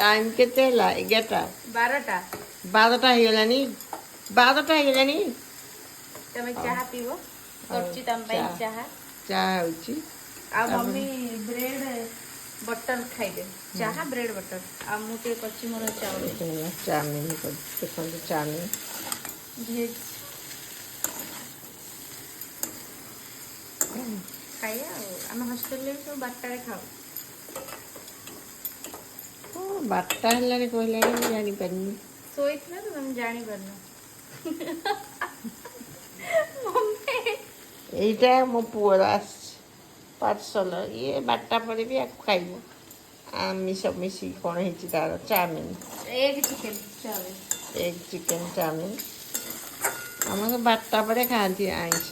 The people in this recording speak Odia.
टाइम केते ହେଲା 11ଟା 12ଟା ହେଇଗଲାନି 12ଟା ହେଇଗଲାନି। ତମେ ଚାହା ପିଇବ କରୁଛି ତମ ପାଇଁ ଚାହା ହଉଛି। ଆଉ ମମ୍ମି ବ୍ରେଡ ବଟର ଖାଇବେ ଚାହା ବ୍ରେଡ ବଟର ଆଉ ମୁଁ ଟିକେ କରିଛି ମୋର ଚାଉମିନ ଦେଖନ୍ତୁ ଚାଉମିନ ଭେଜ ଖାଇବା ଆଉ ଆମେ ହଷ୍ଟେଲରେ ବି ସବୁ 12ଟାରେ ଖାଉ। 12ଟା ହେଲାଣି କହିଲାଣି ମୁଁ ଜାଣିପାରିନି। ଶୋଇଥିଲା ତ ତମେ ଜାଣିପାରୁନ। ଏଇଟା ମୋ ପୁଅର ଆସିଛି ପାର୍ସଲ ଇଏ 12ଟା ପରେ ବି ଆକୁ ଖାଇବ। ଆମିଷ ମିଶିକି କ'ଣ ହେଇଛି ତାର ଚାଉମିନ ଏଗ ଚିକେନ ଚାଉମିନ ଏଗ ଚିକେନ ଚାଉମିନ ଆମର 12ଟା ପରେ ଖାଆନ୍ତି ଆଇଁଷ।